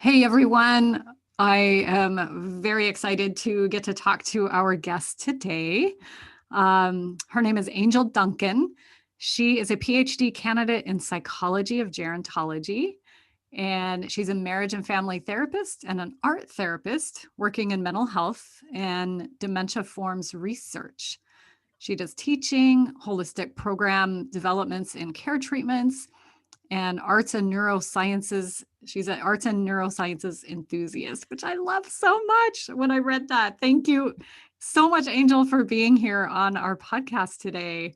Hey everyone, I am very excited to get to talk to our guest today. Her name is Angel Duncan. She is a PhD candidate in psychology of gerontology, and she's a marriage and family therapist and an art therapist working in mental health and dementia forms research. She does teaching, holistic program developments and care treatments, and arts and neurosciences. She's an arts and neurosciences enthusiast, which I love so much when I read that. Thank you so much, Angel, for being here on our podcast today.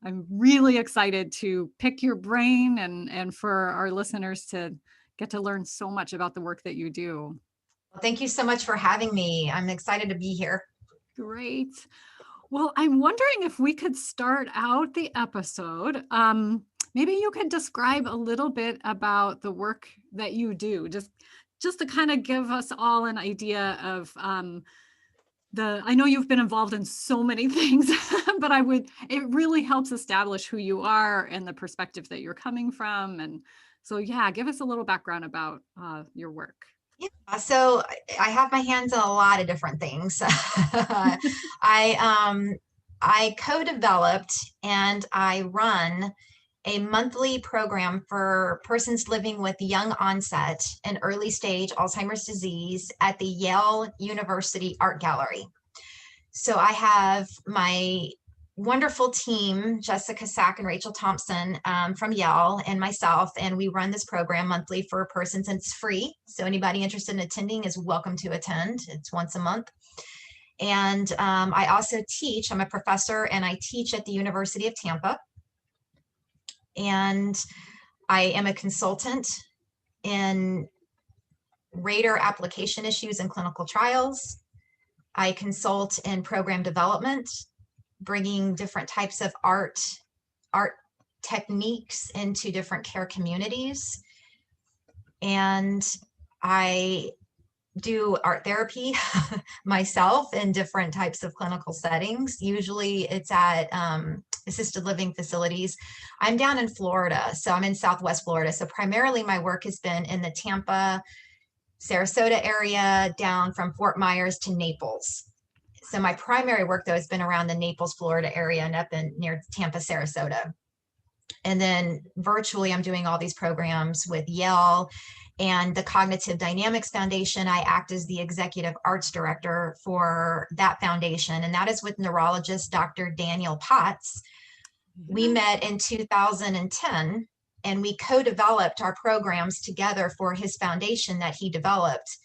I'm really excited to pick your brain and for our listeners to get to learn so much about the work that you do. Well, thank you so much for having me. I'm excited to be here. Great. Well, I'm wondering if we could start out the episode. Maybe you could describe a little bit about the work that you do, just to kind of give us all an idea of I know you've been involved in so many things, but it really helps establish who you are and the perspective that you're coming from. And so, yeah, give us a little background about your work. So I have my hands on a lot of different things. I co-developed and I run a monthly program for persons living with young onset and early stage Alzheimer's disease at the Yale University Art Gallery. So I have my wonderful team, Jessica Sack and Rachel Thompson from Yale, and myself, and we run this program monthly for persons, and it's free. So anybody interested in attending is welcome to attend. It's once a month. And I also teach. I'm a professor, and I teach at the University of Tampa. And I am a consultant in radar application issues and clinical trials. I consult in program development, bringing different types of art techniques into different care communities. And I do art therapy myself in different types of clinical settings. Usually it's at assisted living facilities. I'm down in Florida, so I'm in Southwest Florida. So primarily my work has been in the Tampa, Sarasota area, down from Fort Myers to Naples. So my primary work, though, has been around the Naples, Florida area and up in near Tampa, Sarasota. And then virtually, I'm doing all these programs with Yale and the Cognitive Dynamics Foundation. I act as the executive arts director for that foundation, and that is with neurologist Dr. Daniel Potts. We met in 2010, and we co-developed our programs together for his foundation that he developed.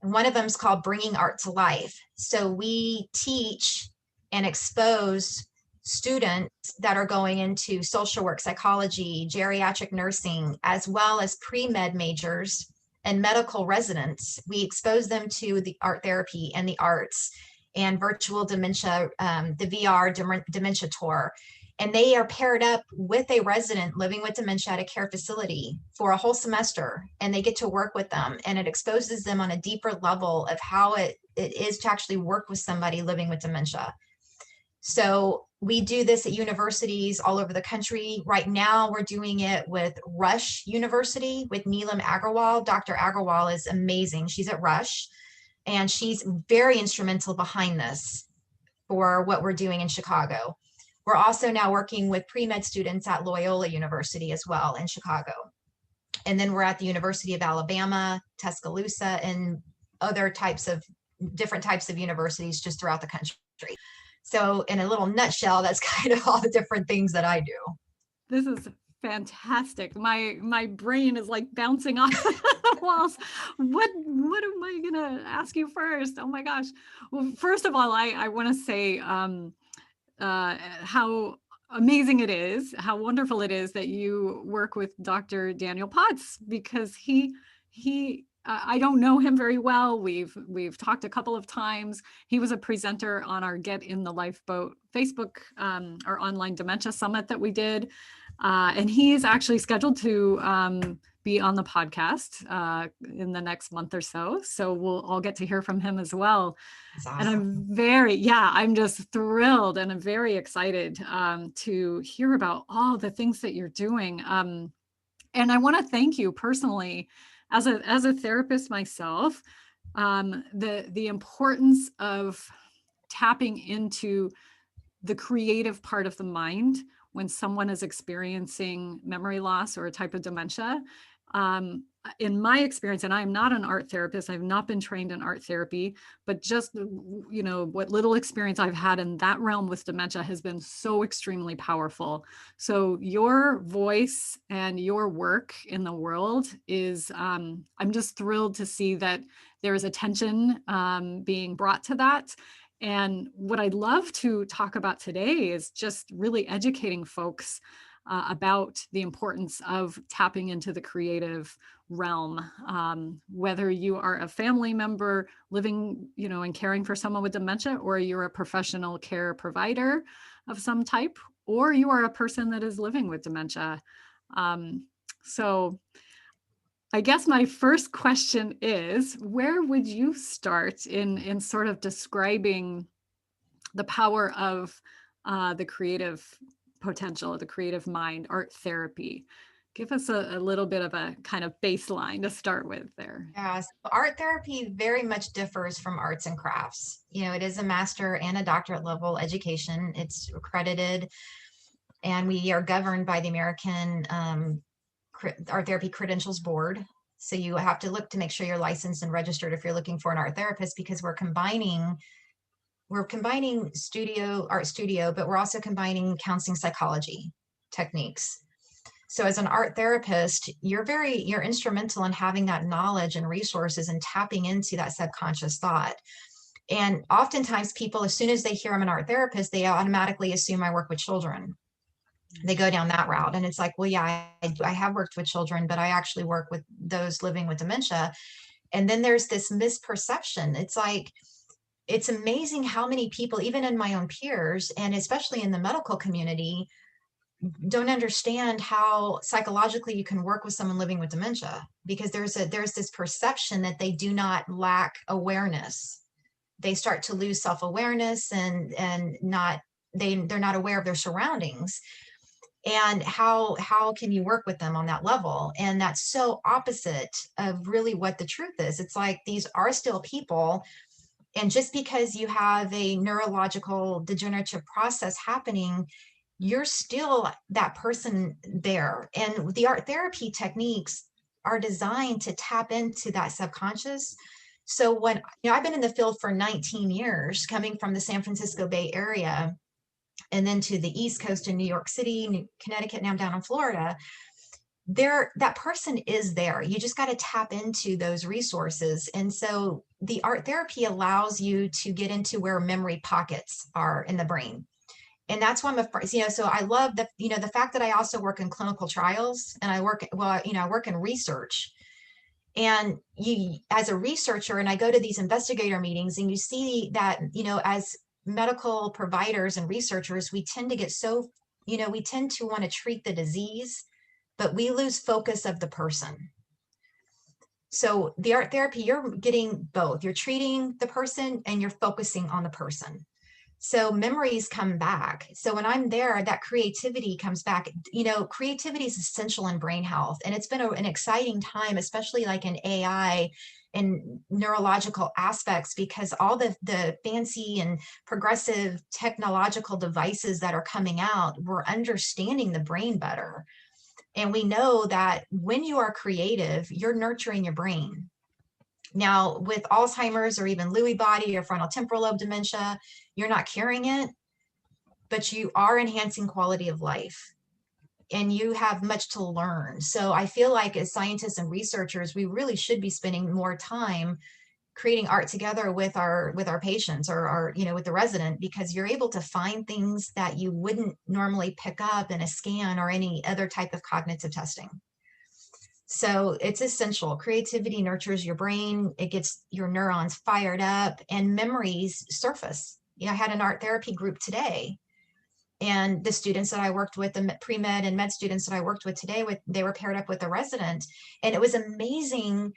And one of them is called Bringing Art to Life. So we teach and expose students that are going into social work, psychology, geriatric nursing, as well as pre-med majors and medical residents. We expose them to the art therapy and the arts and virtual dementia, the VR dementia tour. And they are paired up with a resident living with dementia at a care facility for a whole semester, and they get to work with them, and it exposes them on a deeper level of how it is to actually work with somebody living with dementia. So we do this at universities all over the country. Right now, we're doing it with Rush University with Neelam Agarwal. Dr. Agarwal is amazing. She's at Rush, and she's very instrumental behind this for what we're doing in Chicago. We're also now working with pre-med students at Loyola University as well in Chicago. And then we're at the University of Alabama, Tuscaloosa, and other different types of universities just throughout the country. So in a little nutshell, that's kind of all the different things that I do. This is fantastic. My brain is like bouncing off the walls. What am I gonna ask you first? Oh my gosh. Well, first of all, I want to say how amazing it is, how wonderful it is that you work with Dr. Daniel Potts, because he I don't know him very well. We've talked a couple of times. He was a presenter on our Get in the Lifeboat Facebook, our online dementia summit that we did. And he's actually scheduled to be on the podcast in the next month or so. So we'll all get to hear from him as well. That's awesome. And I'm just thrilled, and I'm very excited to hear about all the things that you're doing. And I want to thank you personally as a therapist myself, the importance of tapping into the creative part of the mind when someone is experiencing memory loss or a type of dementia. In my experience, and I'm not an art therapist, I've not been trained in art therapy, but just, what little experience I've had in that realm with dementia has been so extremely powerful. So your voice and your work in the world is, I'm just thrilled to see that there is attention being brought to that. And what I'd love to talk about today is just really educating folks about the importance of tapping into the creative realm. Whether you are a family member living, and caring for someone with dementia, or you're a professional care provider of some type, or you are a person that is living with dementia. So I guess my first question is, where would you start in sort of describing the power of the creative potential, the creative mind, art therapy? Give us a little bit of a kind of baseline to start with there. Yeah, so art therapy very much differs from arts and crafts. It is a master and a doctorate level education. It's accredited, and we are governed by the American Art Therapy Credentials Board. So you have to look to make sure you're licensed and registered if you're looking for an art therapist, because we're combining art studio, but we're also combining counseling psychology techniques. So as an art therapist, you're instrumental in having that knowledge and resources and tapping into that subconscious thought. And oftentimes people, as soon as they hear I'm an art therapist, they automatically assume I work with children. They go down that route. And it's like, well, yeah, I have worked with children, but I actually work with those living with dementia. And then there's this misperception. It's amazing how many people, even in my own peers, and especially in the medical community, don't understand how psychologically you can work with someone living with dementia, because there's this perception that they do not lack awareness. They start to lose self-awareness and they're not aware of their surroundings. And how can you work with them on that level? And that's so opposite of really what the truth is. It's like, these are still people. And just because you have a neurological degenerative process happening, you're still that person there. And the art therapy techniques are designed to tap into that subconscious. So when, I've been in the field for 19 years, coming from the San Francisco Bay Area, and then to the East Coast in New York City, Connecticut, now I'm down in Florida. That person is there. You just got to tap into those resources. And so the art therapy allows you to get into where memory pockets are in the brain. And that's why I'm so I love the fact that I also work in clinical trials, and I work in research. And you, as a researcher, and I go to these investigator meetings, and you see that, as medical providers and researchers, we tend to get we tend to want to treat the disease, but we lose focus of the person. So the art therapy, you're getting both. You're treating the person and you're focusing on the person. So memories come back. So when I'm there, that creativity comes back. Creativity is essential in brain health. And it's been an exciting time, especially like in AI and neurological aspects, because all the fancy and progressive technological devices that are coming out, we're understanding the brain better. And we know that when you are creative, you're nurturing your brain. Now, with Alzheimer's or even Lewy body or frontal temporal lobe dementia, you're not curing it, but you are enhancing quality of life, and you have much to learn. So I feel like as scientists and researchers, we really should be spending more time creating art together with our patients, or with the resident, because you're able to find things that you wouldn't normally pick up in a scan or any other type of cognitive testing. So it's essential. Creativity nurtures your brain. It gets your neurons fired up, and memories surface. I had an art therapy group today, and the students that I worked with, the pre-med and med students that I worked with today, they were paired up with a resident. And it was amazing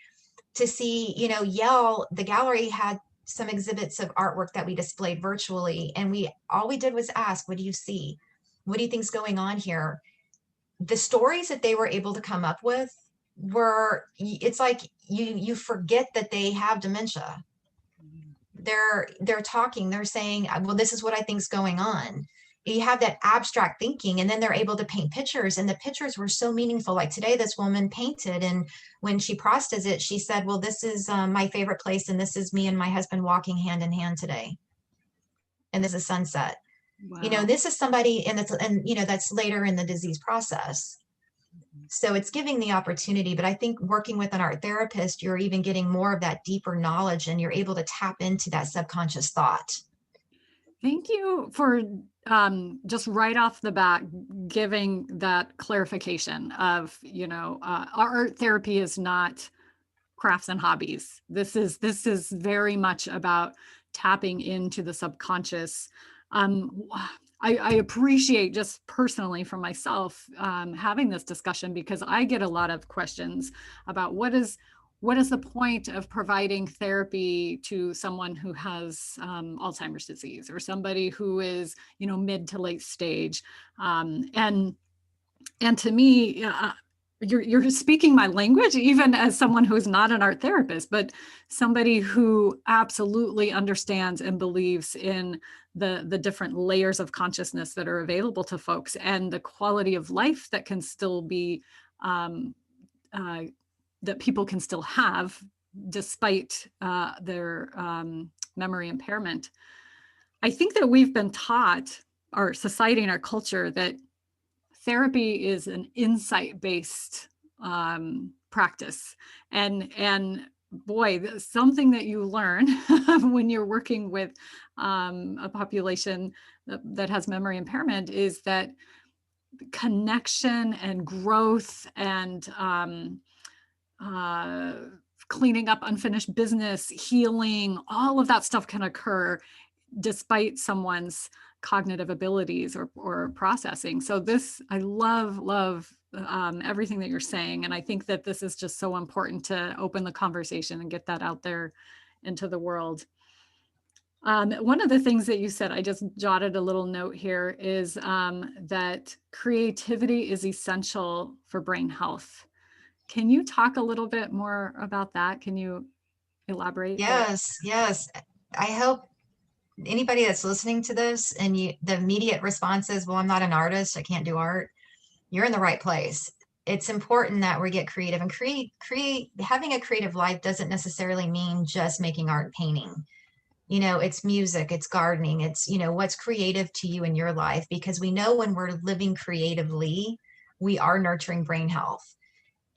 to see, the gallery had some exhibits of artwork that we displayed virtually. And all we did was ask, what do you see? What do you think's going on here? The stories that they were able to come up with it's like you forget that they have dementia. They're talking, they're saying, well, this is what I think's going on. You have that abstract thinking, and then they're able to paint pictures, and the pictures were so meaningful. Like today, this woman painted, and when she processed it, she said, well, this is my favorite place, and this is me and my husband walking hand in hand today, and this is sunset. Wow. This is somebody, and that's later in the disease process. So it's giving the opportunity, but I think working with an art therapist, you're even getting more of that deeper knowledge, and you're able to tap into that subconscious thought. Thank you for just right off the bat giving that clarification of, art therapy is not crafts and hobbies. This is very much about tapping into the subconscious. I appreciate, just personally for myself, having this discussion, because I get a lot of questions about what is the point of providing therapy to someone who has Alzheimer's disease, or somebody who is, mid to late stage, and to me, you're speaking my language, even as someone who's not an art therapist, but somebody who absolutely understands and believes in the different layers of consciousness that are available to folks, and the quality of life that can still be that people can still have despite their memory impairment. I think that we've been taught, our society and our culture, that therapy is an insight-based practice, and boy, something that you learn when you're working with a population that has memory impairment is that connection and growth and cleaning up unfinished business, healing, all of that stuff can occur despite someone's cognitive abilities or processing. So I love everything that you're saying. And I think that this is just so important to open the conversation and get that out there into the world. One of the things that you said, I just jotted a little note here, is that creativity is essential for brain health. Can you talk a little bit more about that? Can you elaborate? Yes. I hope anybody that's listening to this, and the immediate response is, well, I'm not an artist, I can't do art. You're in the right place. It's important that we get creative, and having a creative life doesn't necessarily mean just making art and painting. It's music, it's gardening, it's, what's creative to you in your life, because we know when we're living creatively, we are nurturing brain health.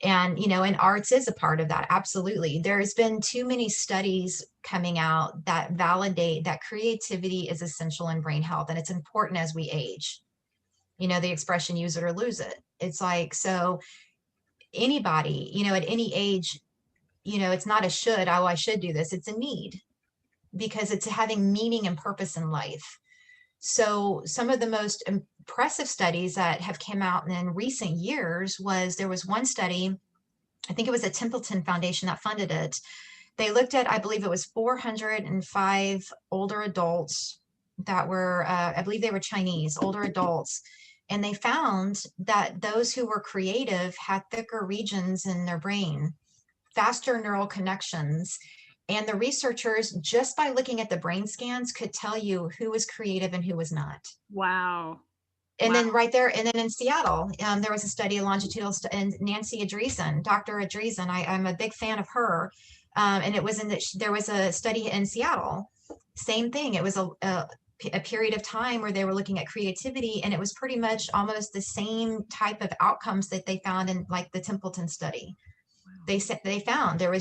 And, and arts is a part of that. Absolutely. There's been too many studies coming out that validate that creativity is essential in brain health. And it's important as we age. The expression, use it or lose it. It's like, so anybody, at any age, it's not a should, oh, I should do this. It's a need, because it's having meaning and purpose in life. So some of the most impressive studies that have come out in recent years there was one study, I think it was the Templeton Foundation that funded it. They looked at, I believe it was 405 older adults that were, I believe they were Chinese, older adults. And they found that those who were creative had thicker regions in their brain, faster neural connections. And the researchers, just by looking at the brain scans, could tell you who was creative and who was not. Wow. And then right there, and then in Seattle, there was a study, a longitudinal study, and Nancy Andreessen, Dr. Andreessen, I'm a big fan of her. And it was there was a study in Seattle, same thing. It was a period of time where they were looking at creativity, and it was pretty much almost the same type of outcomes that they found in like the Templeton study. They said they found there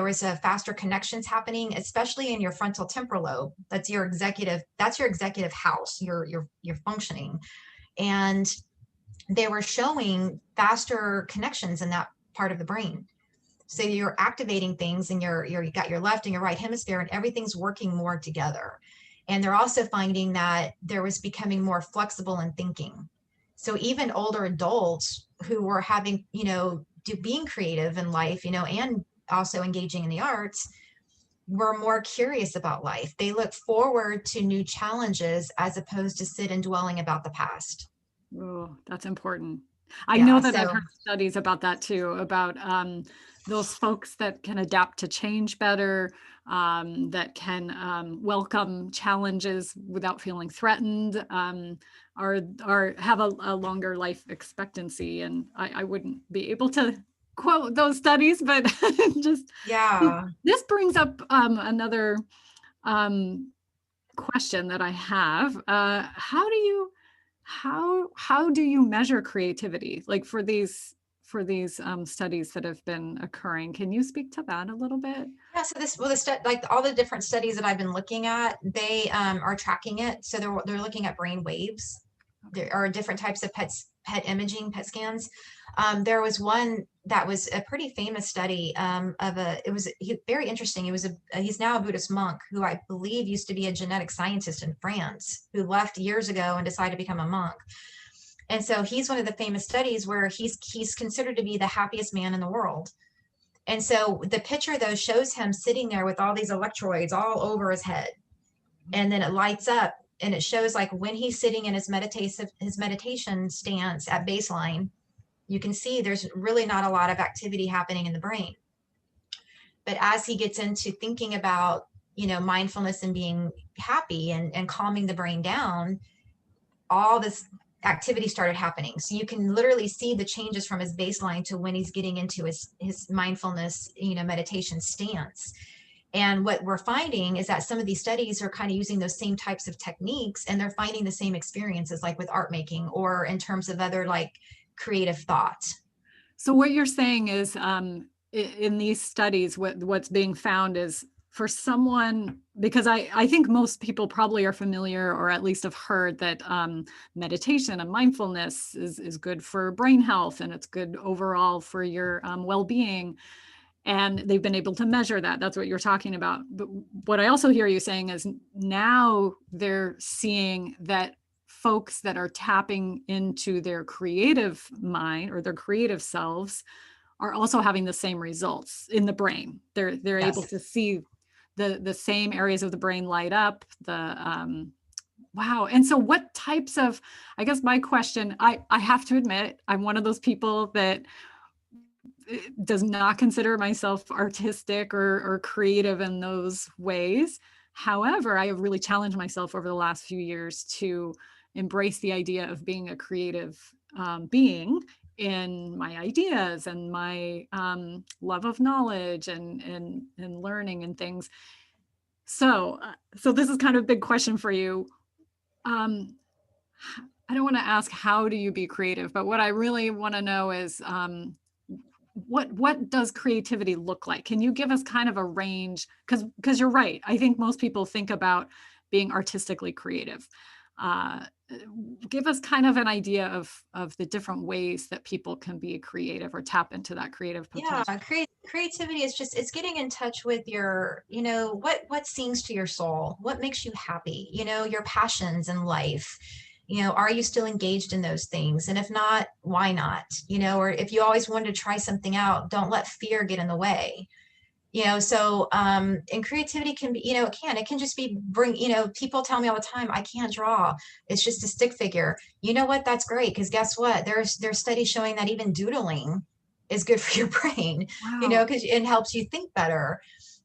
was a faster connections happening, especially in your frontal temporal lobe. That's your executive house, your functioning. And they were showing faster connections in that part of the brain. So you're activating things, and you got your left and your right hemisphere, and everything's working more together. And they're also finding that there was becoming more flexible in thinking. So even older adults who were having, being creative in life, and also engaging in the arts, were more curious about life. They look forward to new challenges as opposed to sit and dwelling about the past. Oh, that's important. I know Yeah, that I've so heard studies about that too, about those folks that can adapt to change better, that can welcome challenges without feeling threatened, are have a longer life expectancy. And I wouldn't be able to quote those studies, but just yeah. this brings up another um, question that I have. How do you measure creativity? Like for these studies that have been occurring, can you speak to that a little bit? Yeah, so this, well, like all the different studies that I've been looking at, they are tracking it. So they're looking at brain waves. There are different types of pet imaging, pet scans. There was one that was a pretty famous study it was very interesting. It was he's now a Buddhist monk who I believe used to be a genetic scientist in France who left years ago and decided to become a monk. And so he's one of the famous studies where he's considered to be the happiest man in the world. And so the picture though shows him sitting there with all these electrodes all over his head. And then it lights up and it shows like when he's sitting in his meditation stance at baseline, you can see there's really not a lot of activity happening in the brain. But as he gets into thinking about, mindfulness and being happy and calming the brain down, all this activity started happening. So you can literally see the changes from his baseline to when he's getting into his mindfulness, meditation stance. And what we're finding is that some of these studies are kind of using those same types of techniques, and they're finding the same experiences, like with art making or in terms of other like creative thought. So what you're saying is, in these studies, what's being found is for someone, because I think most people probably are familiar or at least have heard that meditation and mindfulness is good for brain health and it's good overall for your well-being. And they've been able to measure that. That's what you're talking about. But what I also hear you saying is now they're seeing that folks that are tapping into their creative mind or their creative selves are also having the same results in the brain. They're able Yes. to see the same areas of the brain light up. Wow. And so what types of, I guess my question, I have to admit, I'm one of those people that does not consider myself artistic or creative in those ways. However, I have really challenged myself over the last few years to embrace the idea of being a creative being in my ideas and my love of knowledge and learning and things. So this is kind of a big question for you. I don't want to ask how do you be creative, but what I really want to know is what does creativity look like? Can you give us kind of a range? Because you're right. I think most people think about being artistically creative. Give us kind of an idea of the different ways that people can be creative or tap into that creative Yeah, potential. creativity is just, it's getting in touch with your, what sings to your soul, what makes you happy, your passions in life. Are you still engaged in those things? And if not, why not? Or if you always wanted to try something out, don't let fear get in the way. So and creativity can be, it can just be people tell me all the time, I can't draw, it's just a stick figure. You know what, that's great, because guess what, there's studies showing that even doodling is good for your brain, Wow. because it helps you think better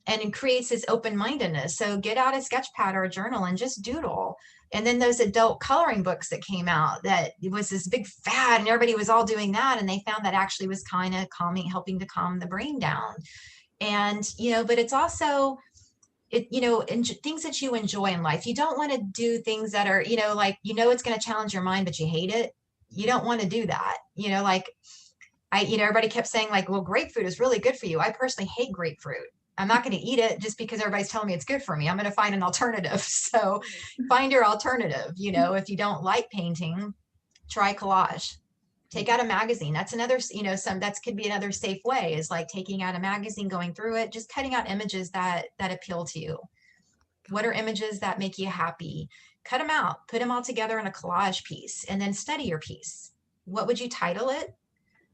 and it creates this open-mindedness. So get out a sketch pad or a journal and just doodle. And then those adult coloring books that came out, that it was this big fad and everybody was all doing that, and they found that actually was kind of helping to calm the brain down. And but it's also things that you enjoy in life. You don't want to do things that are like it's going to challenge your mind but you hate it. You don't want to do that. Like everybody kept saying like, well, grapefruit is really good for you. I personally hate grapefruit. I'm not going to eat it just because everybody's telling me it's good for me. I'm going to find an alternative. So find your alternative. If you don't like painting, try collage. Take out a magazine. That's another, that could be another safe way, is like taking out a magazine, going through it, just cutting out images that appeal to you. What are images that make you happy? Cut them out, put them all together in a collage piece, and then study your piece. What would you title it?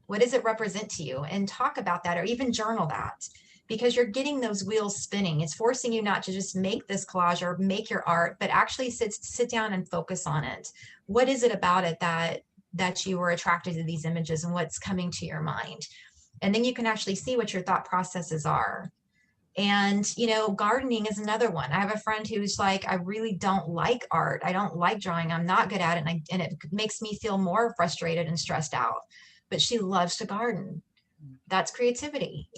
What does it represent to you? And talk about that, or even journal that, because you're getting those wheels spinning. It's forcing you not to just make this collage or make your art, but actually sit down and focus on it. What is it about it that that you were attracted to these images and what's coming to your mind. And then you can actually see what your thought processes are. And, gardening is another one. I have a friend who's like, I really don't like art. I don't like drawing. I'm not good at it. And it makes me feel more frustrated and stressed out. But she loves to garden. That's creativity.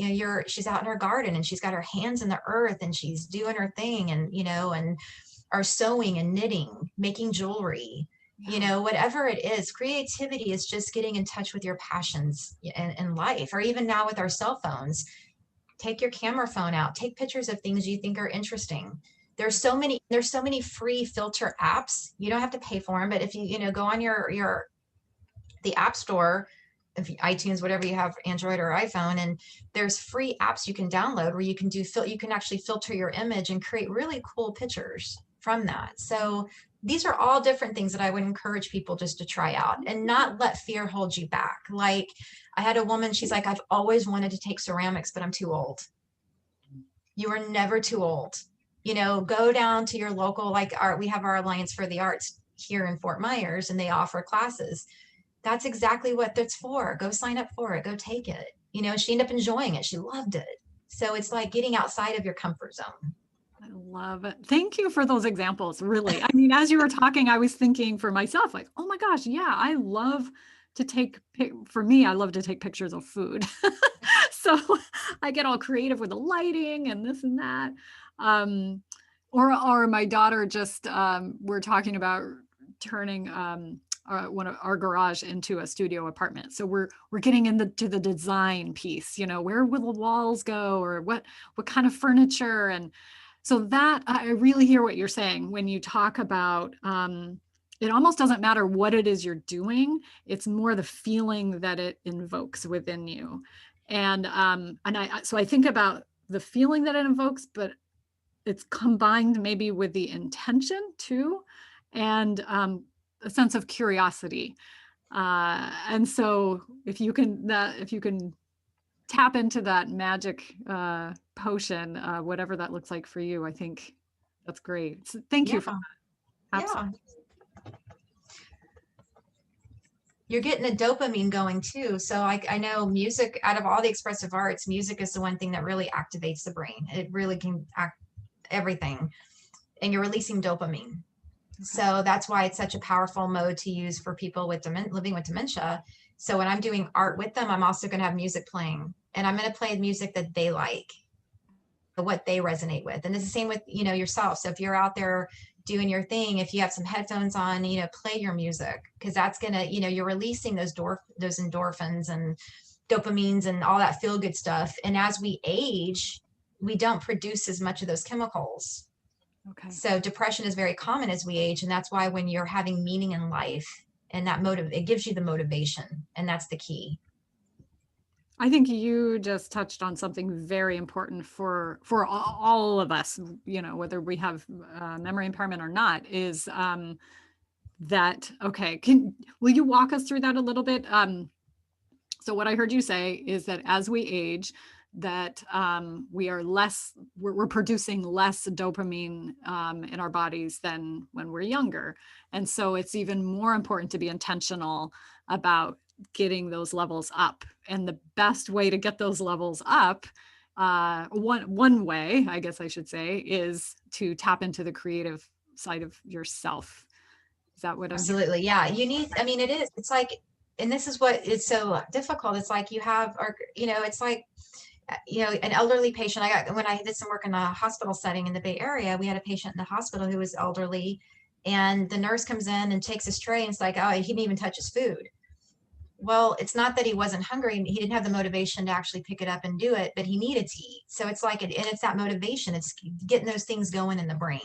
She's out in her garden and she's got her hands in the earth and she's doing her thing and, and are sewing and knitting, making jewelry, whatever it is. Creativity is just getting in touch with your passions in life, or even now with our cell phones. Take your camera phone out, take pictures of things you think are interesting. There's so many free filter apps. You don't have to pay for them, but if you go on the app store, if iTunes, whatever you have, Android or iPhone, and there's free apps you can download where you can actually filter your image and create really cool pictures from that. So these are all different things that I would encourage people just to try out and not let fear hold you back. Like, I had a woman, she's like, I've always wanted to take ceramics, but I'm too old. You are never too old. Go down to your local, we have our Alliance for the Arts here in Fort Myers, and they offer classes. That's exactly what that's for. Go sign up for it. Go take it. She ended up enjoying it. She loved it. So it's like getting outside of your comfort zone. I love it. Thank you for those examples. Really. I mean, as you were talking, I was thinking for myself, like, oh my gosh, yeah, I love to take pictures of food. So I get all creative with the lighting and this and that. Or my daughter just, we're talking about turning our garage into a studio apartment. So we're getting into the design piece, where will the walls go, or what kind of furniture. And so that I really hear what you're saying when you talk about, it almost doesn't matter what it is you're doing. It's more the feeling that it invokes within you. And I think about the feeling that it invokes, but it's combined maybe with the intention too, and a sense of curiosity. And so if you can tap into that magic potion, whatever that looks like for you, I think that's great. So thank you for that. Absolutely. Yeah. You're getting a dopamine going too. So I know music, out of all the expressive arts, music is the one thing that really activates the brain. It really can act everything, and you're releasing dopamine. Okay. So that's why it's such a powerful mode to use for people with living with dementia. So when I'm doing art with them, I'm also going to have music playing, and I'm going to play music that they like, what they resonate with. And it's the same with, yourself. So if you're out there doing your thing, if you have some headphones on, play your music, because that's going to, you're releasing those endorphins and dopamines and all that feel good stuff. And as we age, we don't produce as much of those chemicals. Okay. So depression is very common as we age. And that's why when you're having meaning in life, and it gives you the motivation, and that's the key. I think you just touched on something very important for all of us, whether we have memory impairment or not, is that, okay, will you walk us through that a little bit? So what I heard you say is that as we age, that we're producing less dopamine in our bodies than when we're younger. And so it's even more important to be intentional about getting those levels up. And the best way to get those levels up, one way, I guess I should say, is to tap into the creative side of yourself. Is that what I'm hearing? Absolutely. Yeah. It is. It's like, and this is what is so difficult. It's like you have, it's like, an elderly patient. When I did some work in a hospital setting in the Bay Area, we had a patient in the hospital who was elderly, and the nurse comes in and takes his tray, and it's like, oh, he didn't even touch his food. Well, it's not that he wasn't hungry. He didn't have the motivation to actually pick it up and do it, but he needed to eat. So it's like, and it's that motivation. It's getting those things going in the brain.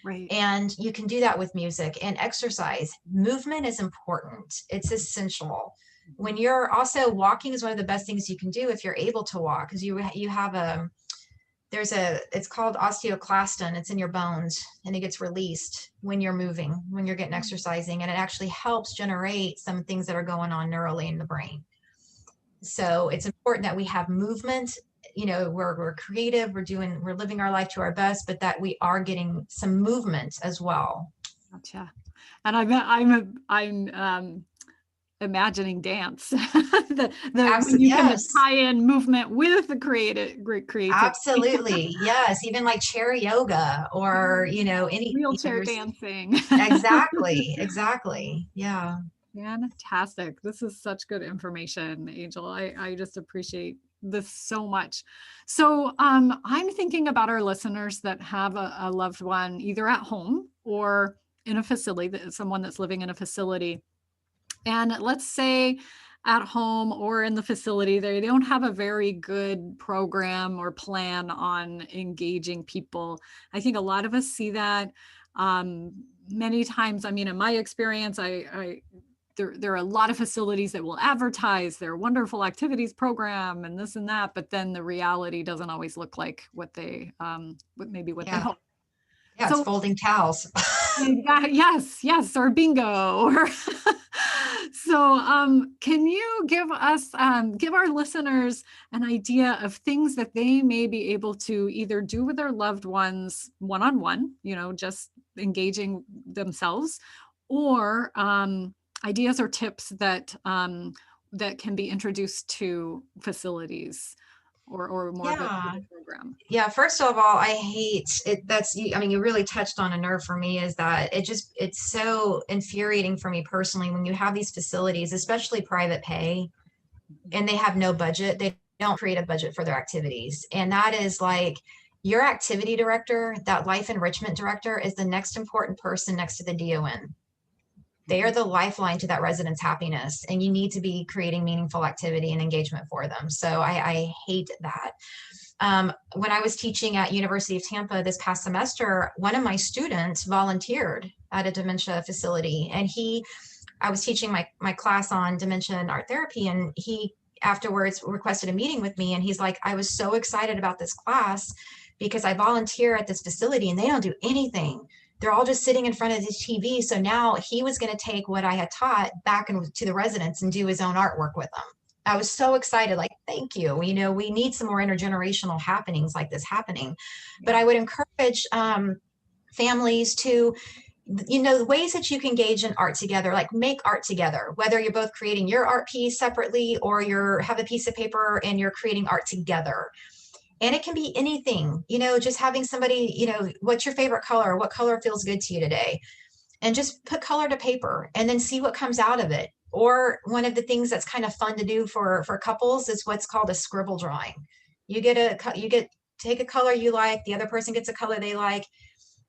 Right. And you can do that with music and exercise. Movement is important. It's essential. When you're also walking is one of the best things you can do if you're able to walk, because you have it's called osteoclastin. It's in your bones, and it gets released when you're moving, when you're getting exercising, and it actually helps generate some things that are going on neurally in the brain. So it's important that we have movement. We're creative, we're living our life to our best, but that we are getting some movement as well. Gotcha. And I'm imagining dance. When you can Yes. tie in movement with the creativity. Absolutely. Yes. Even like chair yoga or, any, Wheelchair your, dancing. exactly. Exactly. Yeah. Fantastic. This is such good information, Angel. I just appreciate this so much. So I'm thinking about our listeners that have a loved one either at home or in a facility, someone that's living in a facility. And let's say at home or in the facility, they don't have a very good program or plan on engaging people. I think a lot of us see that many times. I mean, in my experience, there are a lot of facilities that will advertise their wonderful activities program and this and that, but then the reality doesn't always look like what they what they Yeah. hope. Yeah. It's So folding towels. yes, or bingo. So, can you give us, give our listeners an idea of things that they may be able to either do with their loved ones one-on-one, just engaging themselves, or ideas or tips that can be introduced to facilities or more of a Yeah. program? Yeah, first of all, I hate it. I mean, you really touched on a nerve for me, is that it's so infuriating for me personally when you have these facilities, especially private pay, and they have no budget. They don't create a budget for their activities. And that is like your activity director, that life enrichment director, is the next important person next to the DON. They are the lifeline to that resident's happiness, and you need to be creating meaningful activity and engagement for them. So I hate that. When I was teaching at University of Tampa this past semester, one of my students volunteered at a dementia facility, and I was teaching my class on dementia and art therapy, and he afterwards requested a meeting with me, and he's like, I was so excited about this class because I volunteer at this facility and they don't do anything. They're all just sitting in front of this TV. So now he was going to take what I had taught back to the residents and do his own artwork with them. I was so excited, like, thank you. We need some more intergenerational happenings like this happening. But I would encourage families to, the ways that you can engage in art together, like make art together, whether you're both creating your art piece separately or have a piece of paper and you're creating art together. And it can be anything, just having somebody, what's your favorite color? What color feels good to you today? And just put color to paper and then see what comes out of it. Or one of the things that's kind of fun to do for couples is what's called a scribble drawing. Take a color you like, the other person gets a color they like,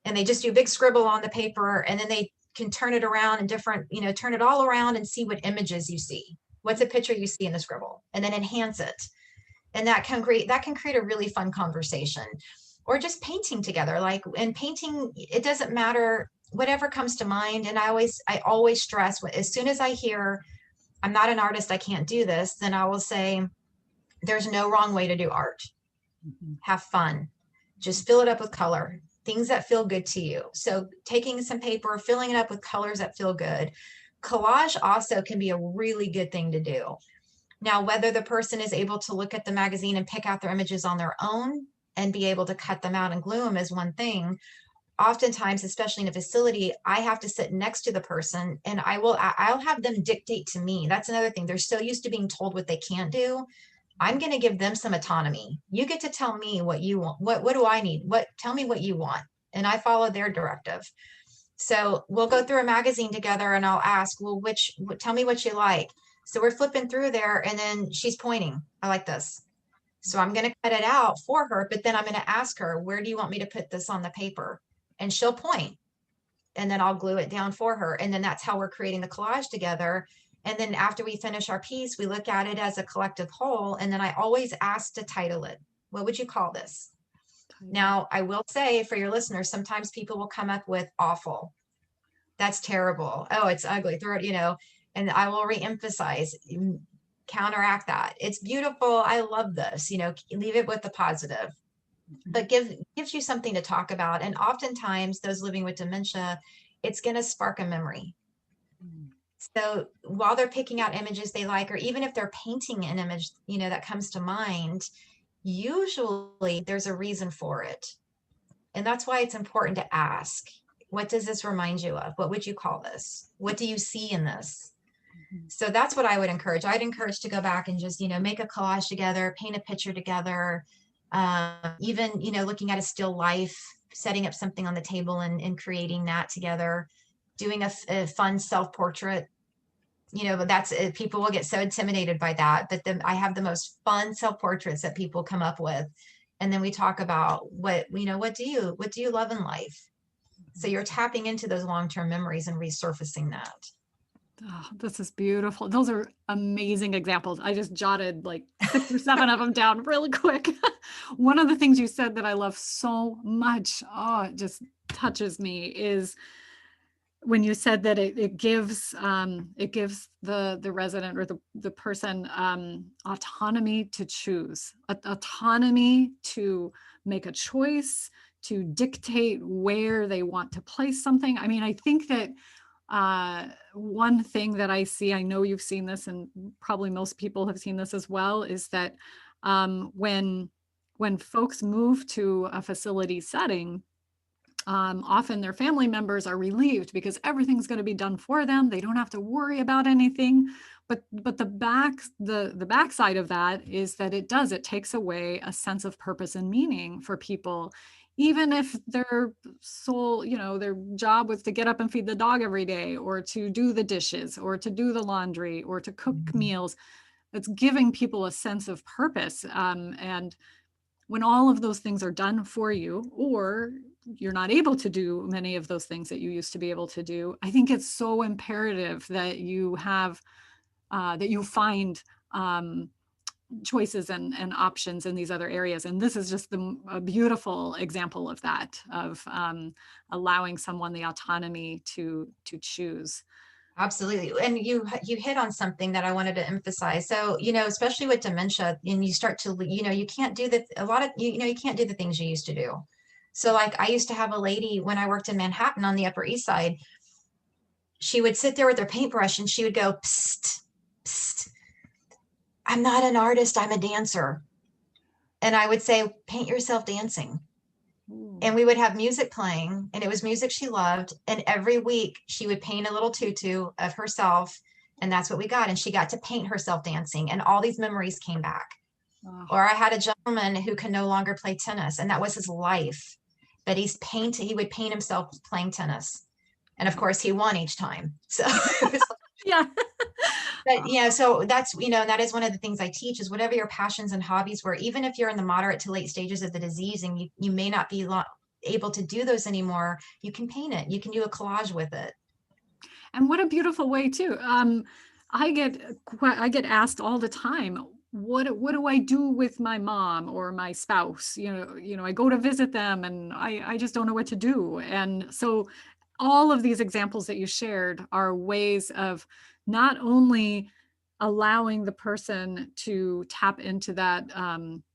and they just do a big scribble on the paper, and then they can turn it around and turn it all around and see what images you see. What's a picture you see in the scribble, and then enhance it. And that can create a really fun conversation. Or just painting together. And painting, it doesn't matter, whatever comes to mind. And I always stress, as soon as I hear I'm not an artist, I can't do this, then I will say there's no wrong way to do art. Have fun. Just fill it up with color, things that feel good to you. So taking some paper, filling it up with colors that feel good. Collage also can be a really good thing to do. Now, whether the person is able to look at the magazine and pick out their images on their own and be able to cut them out and glue them is one thing. Oftentimes, especially in a facility, I have to sit next to the person and I'll have them dictate to me. That's another thing. They're so used to being told what they can't do. I'm going to give them some autonomy. You get to tell me what you want. What do I need? Tell me what you want. And I follow their directive. So we'll go through a magazine together and I'll ask, well, tell me what you like. So we're flipping through there and then she's pointing. I like this. So I'm going to cut it out for her, but then I'm going to ask her, where do you want me to put this on the paper? And she'll point, and then I'll glue it down for her. And then that's how we're creating the collage together. And then after we finish our piece, we look at it as a collective whole. And then I always ask to title it. What would you call this? Now, I will say for your listeners, sometimes people will come up with awful. That's terrible. Oh, it's ugly. Throw it, and I will reemphasize, counteract that. It's beautiful. I love this, leave it with the positive, but gives you something to talk about. And oftentimes those living with dementia, it's going to spark a memory. So while they're picking out images they like, or even if they're painting an image, that comes to mind, usually there's a reason for it. And that's why it's important to ask, what does this remind you of? What would you call this? What do you see in this? So that's what I would encourage. I'd encourage to go back and just, make a collage together, paint a picture together, even, looking at a still life, setting up something on the table and creating that together, doing a fun self-portrait. But that's it. People will get so intimidated by that. But then I have the most fun self-portraits that people come up with. And then we talk about what do you love in life? So you're tapping into those long-term memories and resurfacing that. Oh, this is beautiful. Those are amazing examples. I just jotted like 6 or 7 of them down really quick. One of the things you said that I love so much, oh, it just touches me, is when you said that it gives the resident or the person autonomy to choose, autonomy to make a choice, to dictate where they want to place something. I mean, I think that one thing that I see, I know you've seen this, and probably most people have seen this as well, is that when folks move to a facility setting, often their family members are relieved because everything's going to be done for them. They don't have to worry about anything. But the backside of that is that it takes away a sense of purpose and meaning for people, even if their their job was to get up and feed the dog every day, or to do the dishes, or to do the laundry, or to cook meals. It's giving people a sense of purpose. And when all of those things are done for you, or you're not able to do many of those things that you used to be able to do, I think it's so imperative that you have, that you find choices and options in these other areas. And this is just a beautiful example of that, of allowing someone the autonomy to choose. Absolutely. And you hit on something that I wanted to emphasize. So, especially with dementia, and you start to, you can't do you can't do the things you used to do. So like I used to have a lady when I worked in Manhattan on the Upper East Side, she would sit there with her paintbrush and she would go, psst, psst, I'm not an artist, I'm a dancer. And I would say, paint yourself dancing. And we would have music playing, and it was music she loved. And every week she would paint a little tutu of herself. And that's what we got. And she got to paint herself dancing, and all these memories came back. Oh. Or I had a gentleman who can no longer play tennis, and that was his life. But he would paint himself playing tennis. And of course he won each time. So it was yeah. But so that's, that is one of the things I teach, is whatever your passions and hobbies were, even if you're in the moderate to late stages of the disease and you may not be able to do those anymore, you can paint it. You can do a collage with it. And what a beautiful way too. I get asked all the time, what do I do with my mom or my spouse? I go to visit them and I just don't know what to do. And so all of these examples that you shared are ways of not only allowing the person to tap into that,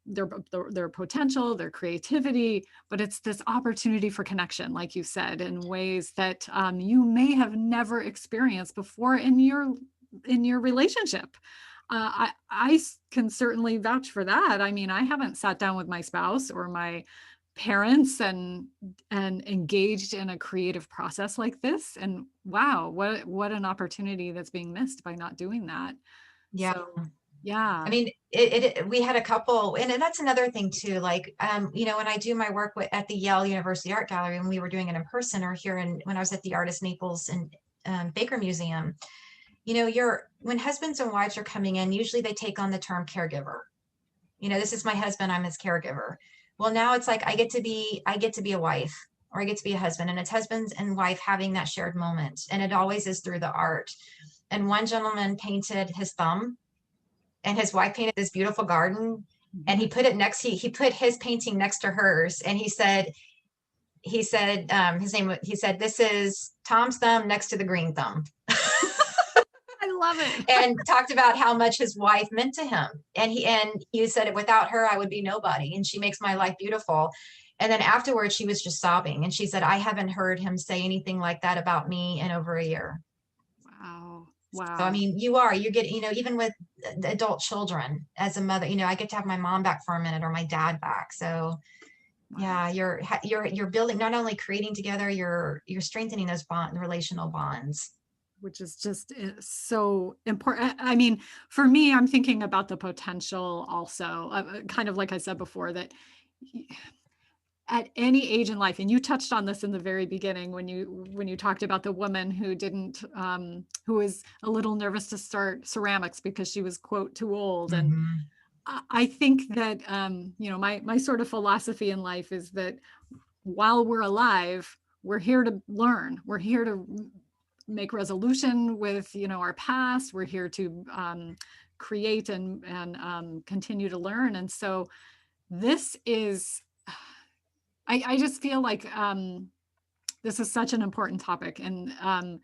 their potential, their creativity, but it's this opportunity for connection, like you said, in ways that you may have never experienced before in your relationship. I can certainly vouch for that. I mean, I haven't sat down with my spouse or my parents and engaged in a creative process like this. And wow, what an opportunity that's being missed by not doing that. Yeah. So, yeah. I mean, we had a couple, and that's another thing too. Like, when I do my work at the Yale University Art Gallery, when we were doing it in person, or when I was at the Artist Naples and Baker Museum, when husbands and wives are coming in, usually they take on the term caregiver. This is my husband, I'm his caregiver. Well, now it's like I get to be a wife, or I get to be a husband, and it's husbands and wife having that shared moment. And it always is through the art. And one gentleman painted his thumb, and his wife painted this beautiful garden, and he put his painting next to hers. And he said, his name, he said, this is Tom's thumb next to the green thumb. I love it. And talked about how much his wife meant to him. And he said, without her, I would be nobody. And she makes my life beautiful. And then afterwards, she was just sobbing. And she said, I haven't heard him say anything like that about me in over a year. Wow. Wow. So, I mean, you're getting, even with adult children as a mother, I get to have my mom back for a minute, or my dad back. So wow. Yeah, you're building, not only creating together, you're strengthening those relational bonds. which is just so important. I mean, for me, I'm thinking about the potential also, kind of like I said before, that at any age in life, and you touched on this in the very beginning when you talked about the woman who didn't who was a little nervous to start ceramics because she was, quote, too old. And Mhm. I think that my sort of philosophy in life is that while we're alive, we're here to learn. We're here to make resolution with our past. We're here to create and continue to learn. And so this is, I just feel like this is such an important topic, and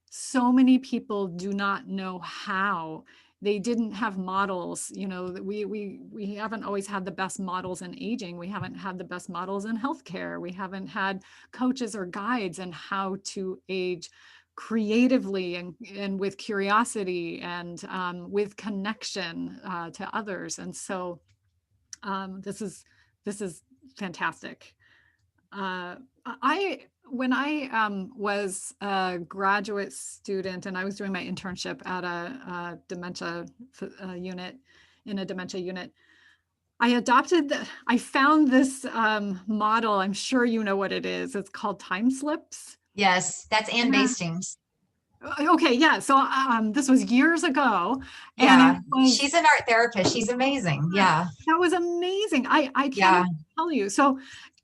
so many people do not know how. They didn't have models. That we haven't always had the best models in aging. We haven't had the best models in healthcare. We haven't had coaches or guides in how to age creatively and with curiosity and with connection to others. And so this is fantastic. I when I was a graduate student and I was doing my internship at a dementia unit, in a dementia unit, I found this model. I'm sure you know what it is. It's called TimeSlips. Yes, that's Ann Yeah. Bastings. Okay, yeah. So this was years ago, and it Yeah, was she's an art therapist. She's amazing. Yeah, that was amazing. I can't yeah. even tell you. So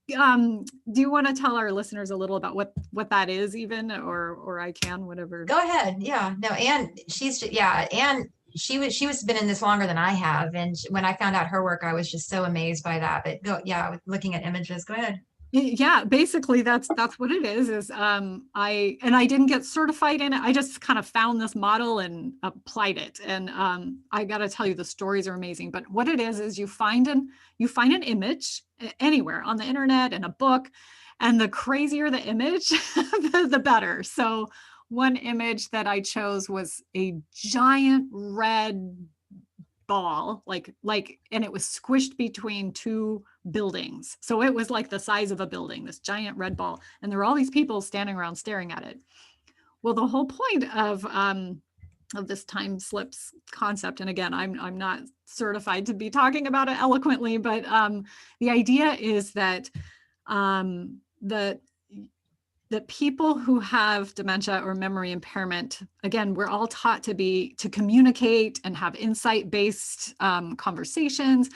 do you want to tell our listeners a little about what that is, even, or I can, whatever? Go ahead. Yeah. No, Ann, yeah, Ann, she was been in this longer than I have. And when I found out her work, I was just so amazed by that. But yeah, looking at images, go ahead. Yeah, basically that's what it is I didn't get certified in it. I just kind of found this model and applied it. And I got to tell you, the stories are amazing. But what it is you find an image anywhere on the internet, in a book, and the crazier the image, the better. So one image that I chose was a giant red ball, and it was squished between two buildings. So it was like the size of a building, this giant red ball. And there were all these people standing around staring at it. Well, the whole point of this TimeSlips concept, and again, I'm not certified to be talking about it eloquently, but the idea is that the that people who have dementia or memory impairment, again, we're all taught to communicate and have insight-based conversations,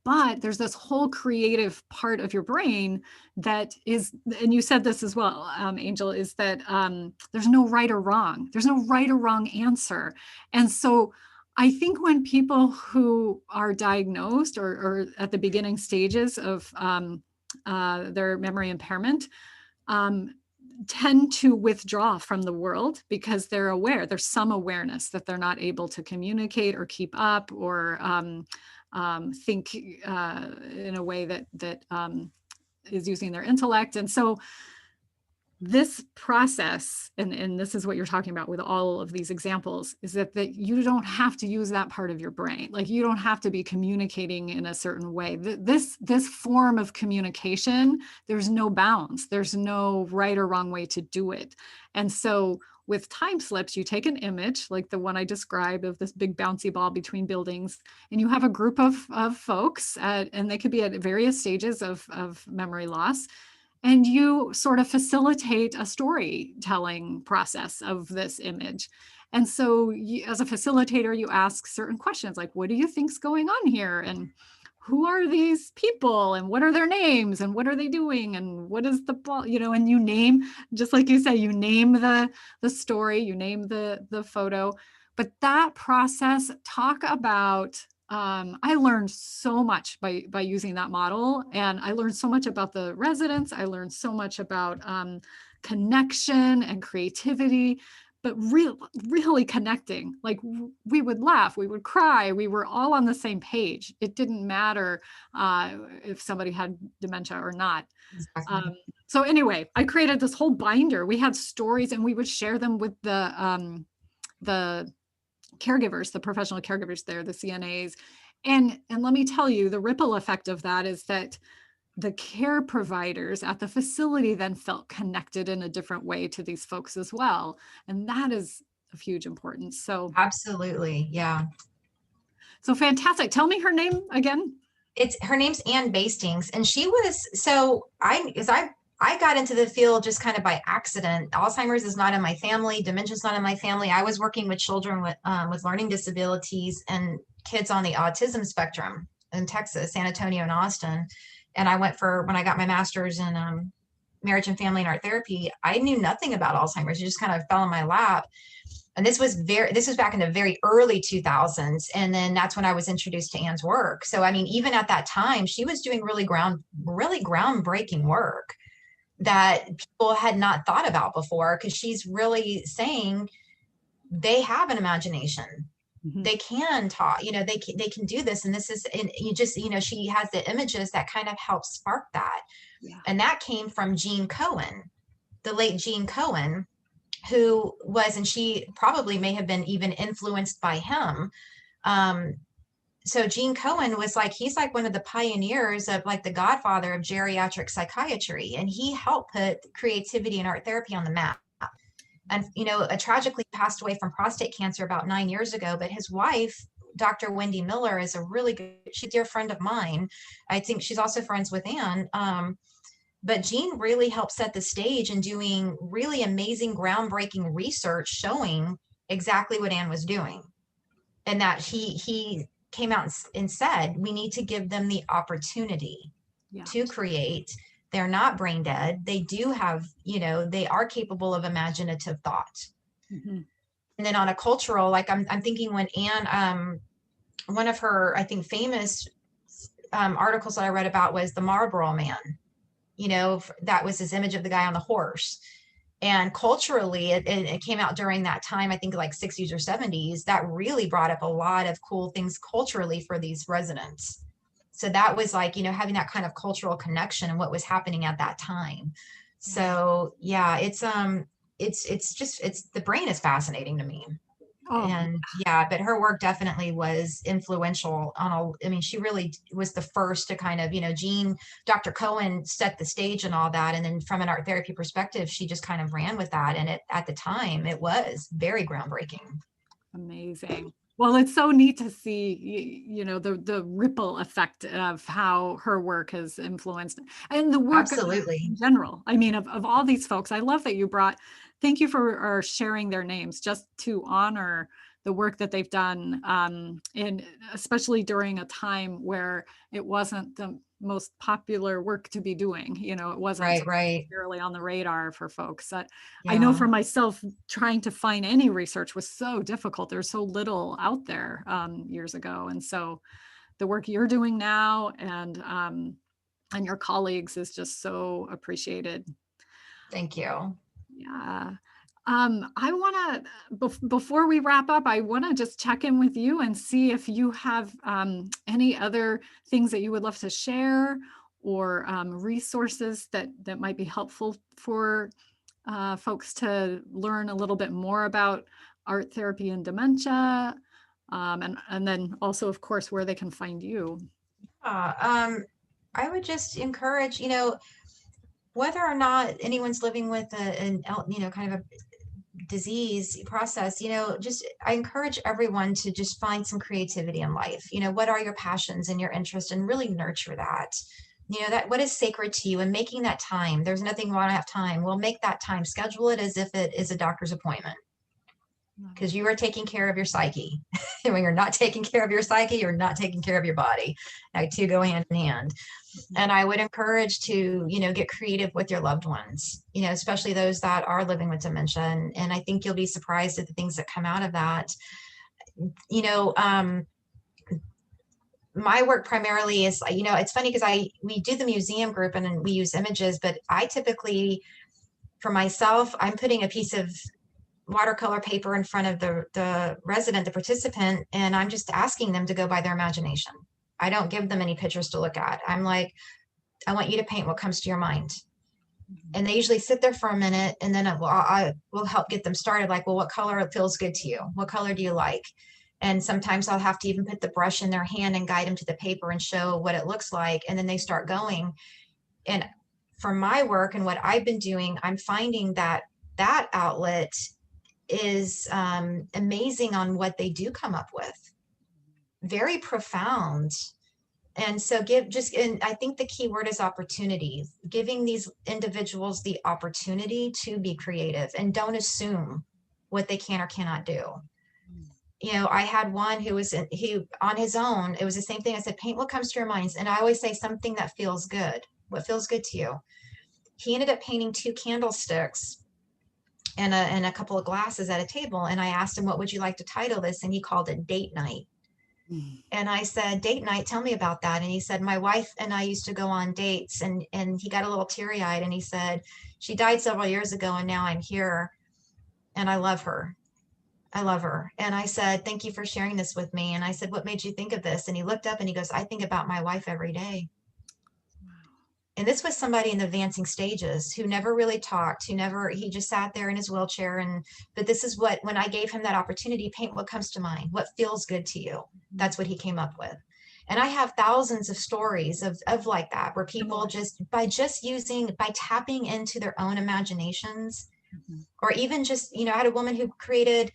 but there's this whole creative part of your brain that is, and you said this as well, Angel, is that there's no right or wrong. There's no right or wrong answer. And so I think when people who are diagnosed or at the beginning stages of their memory impairment, tend to withdraw from the world because they're aware, there's some awareness that they're not able to communicate or keep up or think in a way that is using their intellect. And so this process, and this is what you're talking about with all of these examples, is that you don't have to use that part of your brain. Like, you don't have to be communicating in a certain way. This form of communication, there's no bounds. There's no right or wrong way to do it. And so with TimeSlips, you take an image like the one I described of this big bouncy ball between buildings, and you have a group of folks and they could be at various stages of memory loss. And you sort of facilitate a storytelling process of this image. And so as a facilitator, you ask certain questions like, what do you think's going on here? And who are these people? And what are their names? And what are they doing? And what is the, and you name, just like you say, you name the story, you name the photo. But that process, talk about, I learned so much by using that model, and I learned so much about the residents. I learned so much about connection and creativity, but really connecting. Like, we would laugh, we would cry, we were all on the same page. It didn't matter if somebody had dementia or not. Exactly. So anyway, I created this whole binder. We had stories, and we would share them with the caregivers, the professional caregivers there, the CNAs. And let me tell you, the ripple effect of that is that the care providers at the facility then felt connected in a different way to these folks as well. And that is of huge importance. So Absolutely. Yeah. so fantastic. Tell me her name again. Her name's Ann Bastings, and she was, so I got into the field just kind of by accident. Alzheimer's is not in my family. Dementia is not in my family. I was working with children with learning disabilities and kids on the autism spectrum in Texas, San Antonio and Austin. And I went when I got my master's in marriage and family and art therapy, I knew nothing about Alzheimer's. It just kind of fell in my lap. And this was back in the very early 2000s. And then that's when I was introduced to Ann's work. So, I mean, even at that time, she was doing really groundbreaking work that people had not thought about before, because she's really saying they have an imagination. Mm-hmm. They can talk, they can do this. And this is, and she has the images that kind of help spark that. Yeah. And that came from Jean Cohen, the late Jean Cohen, who was, and she probably may have been even influenced by him. So Jean Cohen was he's like one of the pioneers of the godfather of geriatric psychiatry. And he helped put creativity and art therapy on the map. And, tragically passed away from prostate cancer about 9 years ago, but his wife, Dr. Wendy Miller, is she's a dear friend of mine. I think she's also friends with Ann. But Jean really helped set the stage in doing really amazing, groundbreaking research showing exactly what Ann was doing. And that he came out and said, we need to give them the opportunity to create. They're not brain dead. They do have, they are capable of imaginative thought. Mm-hmm. And then on a cultural, I'm thinking when Ann, one of her, I think, famous articles that I read about was the Marlboro Man. That was his image of the guy on the horse. And culturally, it came out during that time, I think 60s or 70s, that really brought up a lot of cool things culturally for these residents. So that was having that kind of cultural connection and what was happening at that time. So yeah, it's the brain is fascinating to me. Oh. And yeah, but her work definitely was influential she really was the first to kind of, Dr. Cohen set the stage and all that. And then from an art therapy perspective, she just kind of ran with that. And at the time, it was very groundbreaking. Amazing. Well, it's so neat to see, the ripple effect of how her work has influenced and the work absolutely in general. I mean, of all these folks, I love that you thank you for sharing their names just to honor the work that they've done. And especially during a time where it wasn't the most popular work to be doing, it wasn't necessarily on the radar for folks. That I know for myself, trying to find any research was so difficult. There's so little out there years ago. And so the work you're doing now and your colleagues is just so appreciated. Thank you. Yeah. I want to, before we wrap up, I want to just check in with you and see if you have any other things that you would love to share or resources that might be helpful for folks to learn a little bit more about art therapy and dementia. And then also, of course, where they can find you. I would just encourage, whether or not anyone's living with kind of a disease process, I encourage everyone to just find some creativity in life. What are your passions and your interests, and really nurture that. That what is sacred to you, and making that time. There's nothing wrong, I have time. We'll make that time, schedule it as if it is a doctor's appointment, because you are taking care of your psyche. And when you're not taking care of your psyche, you're not taking care of your body. Two go hand in hand. And I would encourage to, get creative with your loved ones, especially those that are living with dementia. And I think you'll be surprised at the things that come out of that. My work primarily is, it's funny because we do the museum group and we use images, but I typically, for myself, I'm putting a piece of watercolor paper in front of the resident, the participant, and I'm just asking them to go by their imagination. I don't give them any pictures to look at. I'm like, I want you to paint what comes to your mind. And they usually sit there for a minute, and then I will help get them started. Like, well, what color feels good to you? What color do you like? And sometimes I'll have to even put the brush in their hand and guide them to the paper and show what it looks like. And then they start going. And for my work and what I've been doing, I'm finding that outlet is amazing on what they do come up with. Very profound. And so and I think the key word is opportunity, giving these individuals the opportunity to be creative and don't assume what they can or cannot do. You know, I had one who on his own, it was the same thing. I said, paint what comes to your minds. And I always say something that feels good. What feels good to you? He ended up painting 2 candlesticks and a couple of glasses at a table. And I asked him, what would you like to title this? And he called it Date Night. And I said, date night, tell me about that. And he said, my wife and I used to go on dates. And he got a little teary eyed and he said, she died several years ago and now I'm here and I love her. I love her. And I said, thank you for sharing this with me. And I said, what made you think of this? And he looked up and he goes, I think about my wife every day. And this was somebody in the advancing stages who never really talked, he just sat there in his wheelchair. But this is when I gave him that opportunity, paint what comes to mind, what feels good to you. That's what he came up with. And I have thousands of stories of like that, where people by tapping into their own imaginations, or even just, I had a woman who created,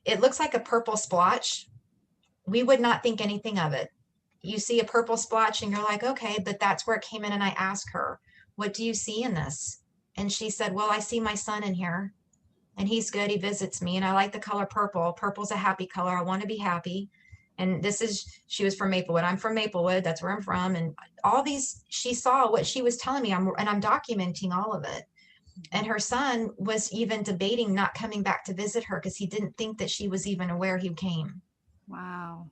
it looks like a purple splotch. We would not think anything of it. You see a purple splotch and you're like, okay, but that's where it came in. And I asked her, what do you see in this? And she said, well, I see my son in here and he's good. He visits me and I like the color purple. Purple's a happy color. I want to be happy. And she was from Maplewood. I'm from Maplewood. That's where I'm from. And all these, she saw what she was telling me, and I'm documenting all of it. And her son was even debating not coming back to visit her because he didn't think that she was even aware he came. Wow.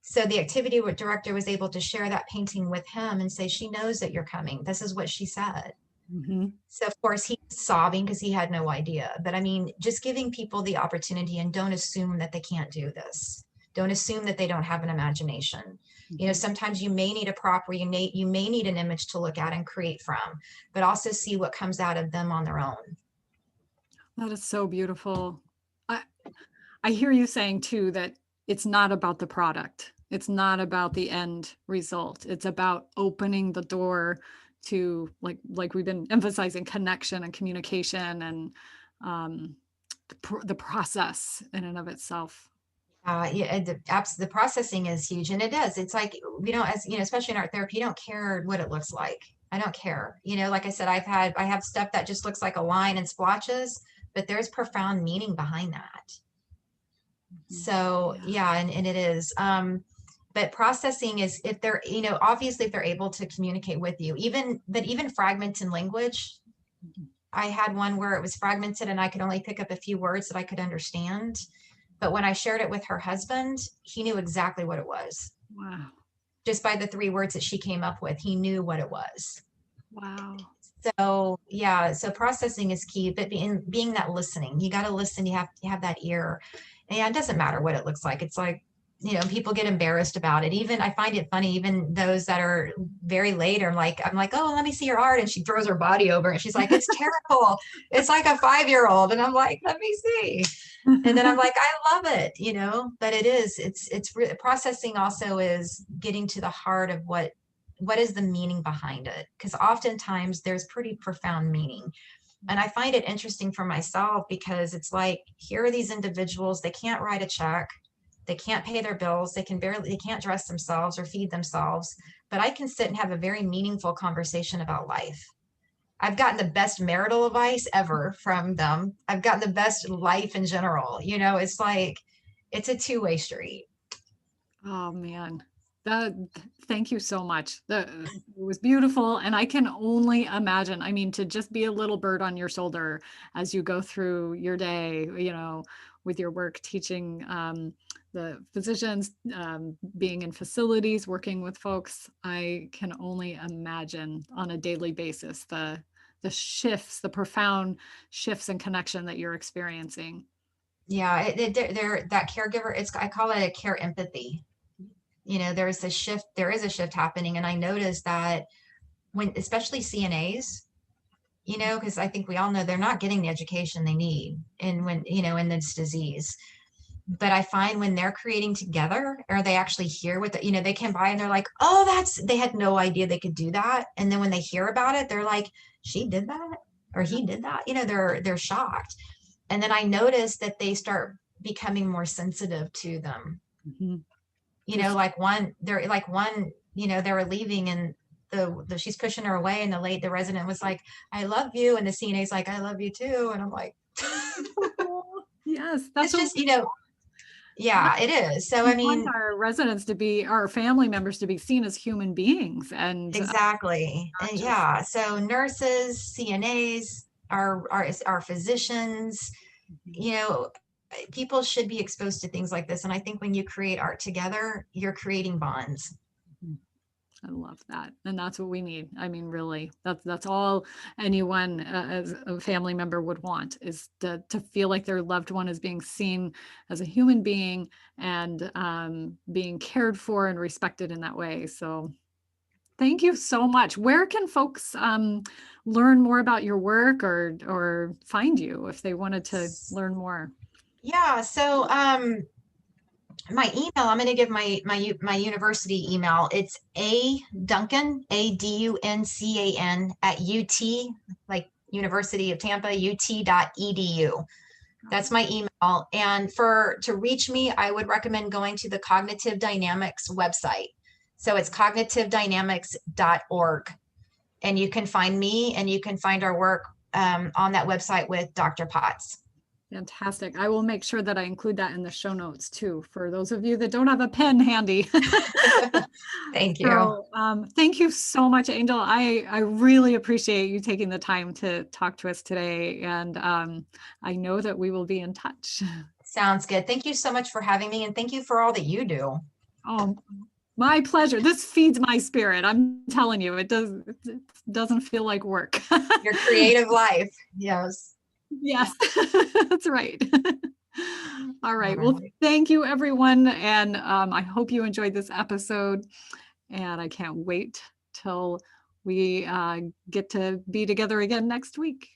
So the activity director was able to share that painting with him and say, she knows that you're coming. This is what she said. Mm-hmm. So of course he's sobbing because he had no idea. But I mean, just giving people the opportunity, and don't assume that they can't do this. Don't assume that they don't have an imagination. Mm-hmm. You know, sometimes you may need a prop, or you may need an image to look at and create from, but also see what comes out of them on their own. That is so beautiful. I hear you saying too that it's not about the product. It's not about the end result. It's about opening the door to, like we've been emphasizing, connection and communication, and the process in and of itself. The processing is huge, and it does. It's like, especially in art therapy, you don't care what it looks like. I don't care. Like I said, I have stuff that just looks like a line and splotches, but there's profound meaning behind that. So yeah, and it is. But processing is, if they're, obviously if they're able to communicate with you, even fragments in language. I had one where it was fragmented and I could only pick up a few words that I could understand. But when I shared it with her husband, he knew exactly what it was. Wow. Just by the 3 words that she came up with, he knew what it was. Wow. So yeah, so processing is key, but being that listening, you got to listen. You have that ear. And it doesn't matter what it looks like. It's like, people get embarrassed about it. Even I find it funny, even those that are very late I'm like, oh, let me see your art. And she throws her body over and she's like, it's terrible. It's like a 5-year-old. And I'm like, let me see. And then I'm like, I love it, but it's processing also is getting to the heart of what is the meaning behind it. Because oftentimes there's pretty profound meaning. And I find it interesting for myself because it's like, here are these individuals, they can't write a check. They can't pay their bills. They can't dress themselves or feed themselves, but I can sit and have a very meaningful conversation about life. I've gotten the best marital advice ever from them. I've gotten the best life in general. It's like, it's a 2-way street. Oh man. Thank you so much. It was beautiful. And I can only imagine, to just be a little bird on your shoulder as you go through your day, with your work, teaching the physicians, being in facilities, working with folks. I can only imagine on a daily basis, the shifts, the profound shifts and connection that you're experiencing. Yeah, they're that caregiver, I call it a care empathy. There is a shift happening. And I noticed that when, especially CNAs, because I think we all know they're not getting the education they need in this disease. But I find when they're creating together, or they actually hear what they come by and they're like, oh, they had no idea they could do that. And then when they hear about it, they're like, she did that, or he did that. They're shocked. And then I noticed that they start becoming more sensitive to them. Mhm. You know, like one, you know, they were leaving and she's pushing her away and the resident was like, I love you. And the CNA's like, I love you too. And I'm like, Yes, it's just, you know, yeah, it is. So, we I want mean, our residents to be, our family members to be seen as human beings and exactly. not And just, yeah, so nurses, CNAs, our physicians, Mhm. you know, people should be exposed to things like this. And I think when you create art together, you're creating bonds. Mhm. I love that. And that's what we need. I mean, really, that's all anyone as a family member would want, is to feel like their loved one is being seen as a human being and being cared for and respected in that way. So thank you so much. Where can folks learn more about your work or find you if they wanted to learn more? Yeah. So, my email, I'm going to give my university email. It's Duncan, ADUNCAN at UT, like University of Tampa, UT.edu. That's my email. And to reach me, I would recommend going to the Cognitive Dynamics website. So it's cognitive-dynamics.org. And you can find me and you can find our work on that website with Dr. Potts. Fantastic. I will make sure that I include that in the show notes too, for those of you that don't have a pen handy. Thank you. So thank you so much, Angel. I really appreciate you taking the time to talk to us today. And I know that we will be in touch. Sounds good. Thank you so much for having me. And thank you for all that you do. Oh, my pleasure. This feeds my spirit. I'm telling you, it doesn't feel like work. Your creative life. Yes. Yes, that's right. All right. All Well, right. thank you, everyone. And I hope you enjoyed this episode. And I can't wait till we get to be together again next week.